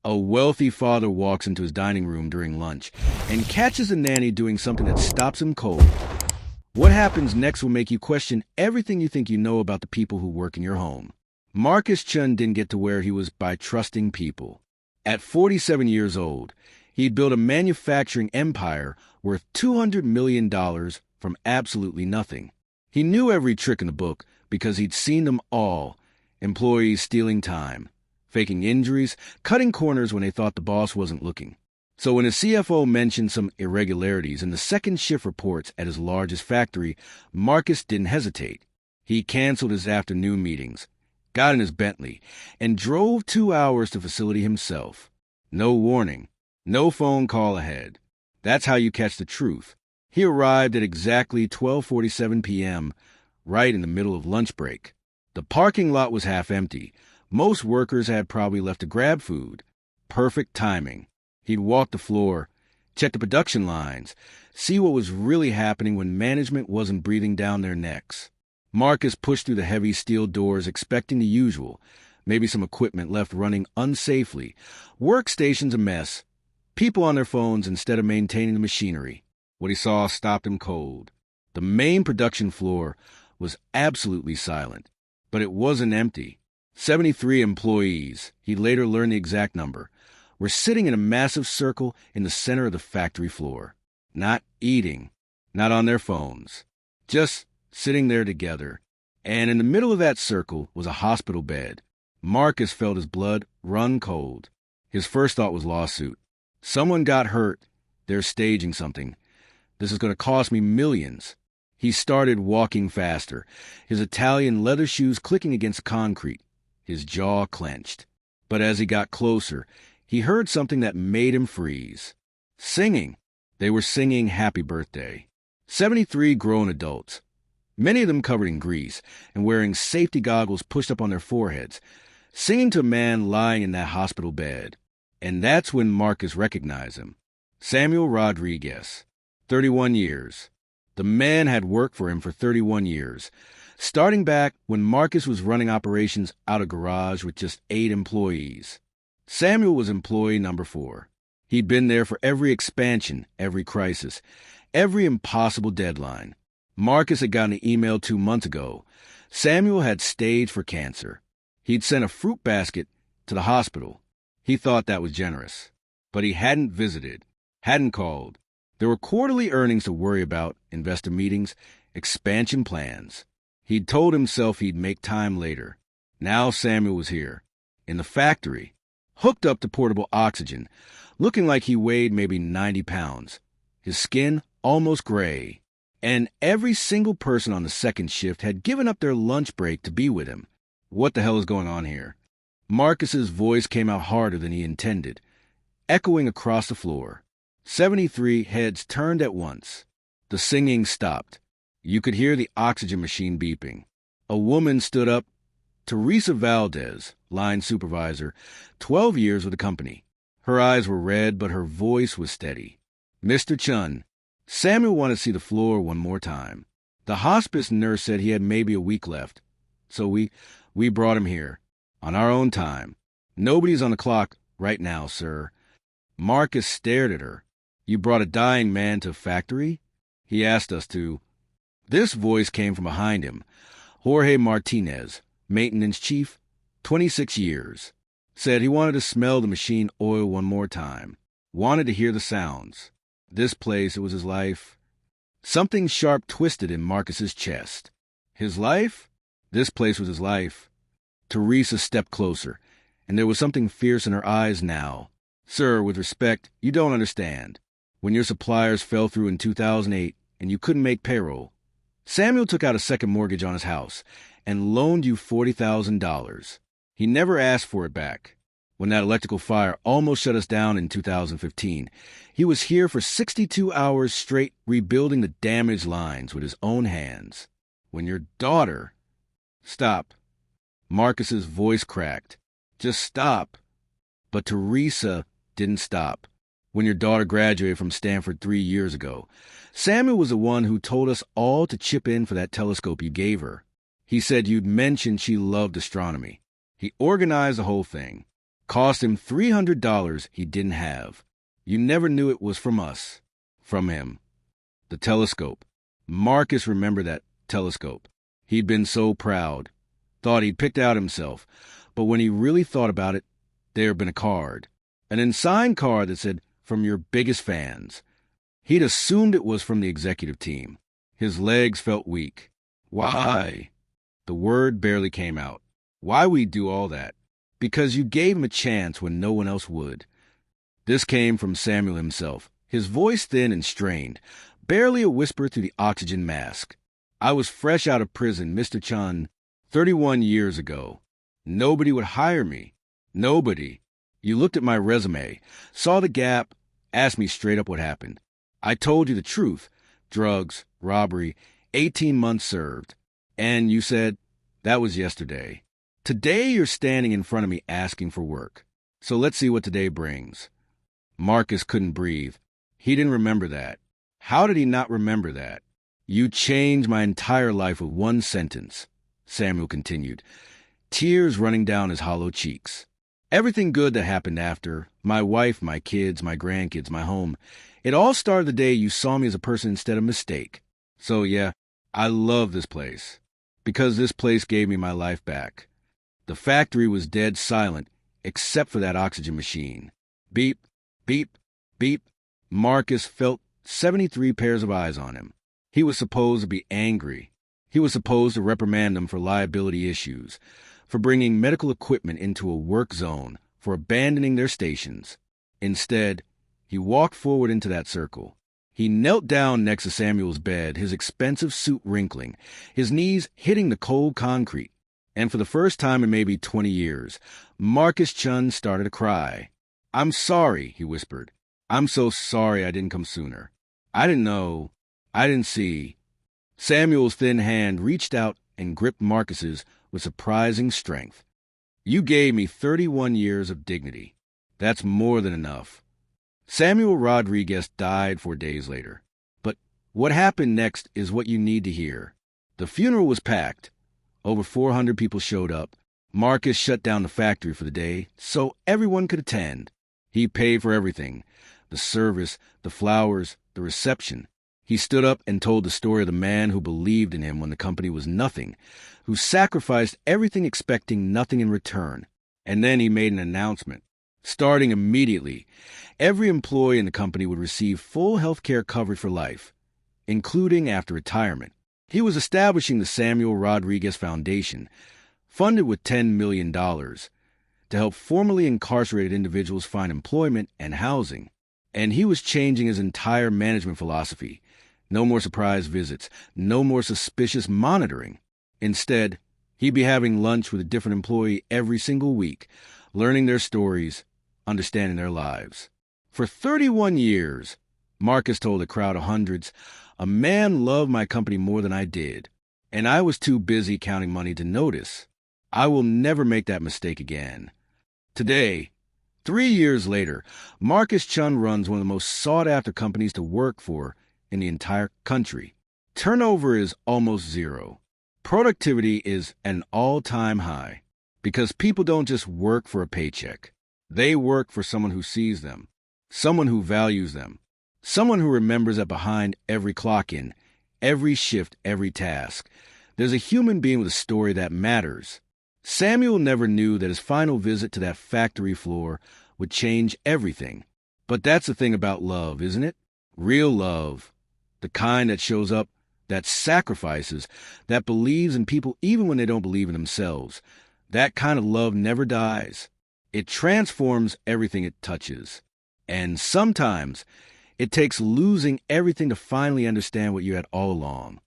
A wealthy father walks into his dining room during lunch and catches a nanny doing something that stops him cold. What happens next will make you question everything you think you know about the people who work in your home. Marcus Chun didn't get to where he was by trusting people. At 47 years old, he'd built a manufacturing empire worth $200 million from absolutely nothing. He knew every trick in the book because he'd seen them all. Employees stealing time, faking injuries, cutting corners when they thought the boss wasn't looking. So when his CFO mentioned some irregularities in the second shift reports at his largest factory, Marcus didn't hesitate. He canceled his afternoon meetings, got in his Bentley, and drove 2 hours to facility himself. No warning, no phone call ahead. That's how you catch the truth. He arrived at exactly 12:47 p.m., right in the middle of lunch break. The parking lot was half empty. Most workers had probably left to grab food. Perfect timing. He'd walk the floor, check the production lines, see what was really happening when management wasn't breathing down their necks. Marcus pushed through the heavy steel doors expecting the usual, maybe some equipment left running unsafely, workstations a mess, people on their phones instead of maintaining the machinery. What he saw stopped him cold. The main production floor was absolutely silent, but it wasn't empty. 73 employees, he later learned the exact number, were sitting in a massive circle in the center of the factory floor. Not eating, not on their phones, just sitting there together. And in the middle of that circle was a hospital bed. Marcus felt his blood run cold. His first thought was lawsuit. Someone got hurt. They're staging something. This is going to cost me millions. He started walking faster, his Italian leather shoes clicking against concrete, his jaw clenched. But as he got closer, he heard something that made him freeze. Singing. They were singing Happy Birthday. 73 grown adults, many of them covered in grease and wearing safety goggles pushed up on their foreheads, singing to a man lying in that hospital bed. And that's when Marcus recognized him. Samuel Rodriguez, 31 years. The man had worked for him for 31 years, starting back when Marcus was running operations out of garage with just 8 employees. Samuel was employee number 4. He'd been there for every expansion, every crisis, every impossible deadline. Marcus had gotten an email 2 months ago. Samuel had staged for cancer. He'd sent a fruit basket to the hospital. He thought that was generous. But he hadn't visited, hadn't called. There were quarterly earnings to worry about, investor meetings, expansion plans. He'd told himself he'd make time later. Now Samuel was here, in the factory, hooked up to portable oxygen, looking like he weighed maybe 90 pounds, his skin almost gray. And every single person on the second shift had given up their lunch break to be with him. What the hell is going on here? Marcus's voice came out harder than he intended, echoing across the floor. 73 heads turned at once. The singing stopped. You could hear the oxygen machine beeping. A woman stood up. Teresa Valdez, line supervisor, 12 years with the company. Her eyes were red, but her voice was steady. Mr. Chun. Samuel wanted to see the floor one more time. The hospice nurse said he had maybe a week left. So we brought him here. On our own time. Nobody's on the clock right now, sir. Marcus stared at her. You brought a dying man to a factory? He asked us to. This voice came from behind him. Jorge Martinez, maintenance chief, 26 years. Said he wanted to smell the machine oil one more time. Wanted to hear the sounds. This place, it was his life. Something sharp twisted in Marcus's chest. His life? This place was his life. Teresa stepped closer, and there was something fierce in her eyes now. Sir, with respect, you don't understand. When your suppliers fell through in 2008 and you couldn't make payroll, Samuel took out a second mortgage on his house and loaned you $40,000. He never asked for it back. When that electrical fire almost shut us down in 2015, he was here for 62 hours straight rebuilding the damaged lines with his own hands. When your daughter... Stop. Marcus's voice cracked. Just stop. But Teresa didn't stop. When your daughter graduated from Stanford 3 years ago, Samuel was the one who told us all to chip in for that telescope you gave her. He said you'd mentioned she loved astronomy. He organized the whole thing. Cost him $300 he didn't have. You never knew it was from us. From him. The telescope. Marcus remembered that telescope. He'd been so proud. Thought he'd picked out himself. But when he really thought about it, there had been a card. An unsigned card that said, "From your biggest fans." He'd assumed it was from the executive team. His legs felt weak. Why? The word barely came out. Why we do all that? Because you gave him a chance when no one else would. This came from Samuel himself, his voice thin and strained, barely a whisper through the oxygen mask. I was fresh out of prison, Mr. Chun, 31 years ago. Nobody would hire me. Nobody. You looked at my resume, saw the gap, asked me straight up what happened. I told you the truth. Drugs, robbery, 18 months served. And you said, that was yesterday. Today you're standing in front of me asking for work. So let's see what today brings. Marcus couldn't breathe. He didn't remember that. How did he not remember that? You changed my entire life with one sentence, Samuel continued, tears running down his hollow cheeks. Everything good that happened after, my wife, my kids, my grandkids, my home, it all started the day you saw me as a person instead of mistake. So yeah, I love this place. Because this place gave me my life back. The factory was dead silent, except for that oxygen machine. Beep, beep, beep. Marcus felt 73 pairs of eyes on him. He was supposed to be angry. He was supposed to reprimand them for liability issues, for bringing medical equipment into a work zone, for abandoning their stations. Instead, he walked forward into that circle. He knelt down next to Samuel's bed, his expensive suit wrinkling, his knees hitting the cold concrete. And for the first time in maybe 20 years, Marcus Chun started to cry. "I'm sorry," he whispered. "I'm so sorry I didn't come sooner. I didn't know. I didn't see." Samuel's thin hand reached out and gripped Marcus's with surprising strength. "You gave me 31 years of dignity. That's more than enough." Samuel Rodriguez died 4 days later. But what happened next is what you need to hear. The funeral was packed. Over 400 people showed up. Marcus shut down the factory for the day so everyone could attend. He paid for everything. The service, the flowers, the reception. He stood up and told the story of the man who believed in him when the company was nothing, who sacrificed everything expecting nothing in return. And then he made an announcement. Starting immediately, every employee in the company would receive full health care coverage for life, including after retirement. He was establishing the Samuel Rodriguez Foundation, funded with $10 million, to help formerly incarcerated individuals find employment and housing. And he was changing his entire management philosophy. No more surprise visits, no more suspicious monitoring. Instead, he'd be having lunch with a different employee every single week, learning their stories, understanding their lives. For 31 years, Marcus told a crowd of hundreds, a man loved my company more than I did, and I was too busy counting money to notice. I will never make that mistake again. Today, 3 years later, Marcus Chun runs one of the most sought-after companies to work for in the entire country. Turnover is almost zero. Productivity is an all-time high, because people don't just work for a paycheck. They work for someone who sees them, someone who values them, someone who remembers that behind every clock-in, every shift, every task, there's a human being with a story that matters. Samuel never knew that his final visit to that factory floor would change everything. But that's the thing about love, isn't it? Real love. The kind that shows up, that sacrifices, that believes in people even when they don't believe in themselves. That kind of love never dies. It transforms everything it touches. And sometimes it takes losing everything to finally understand what you had all along.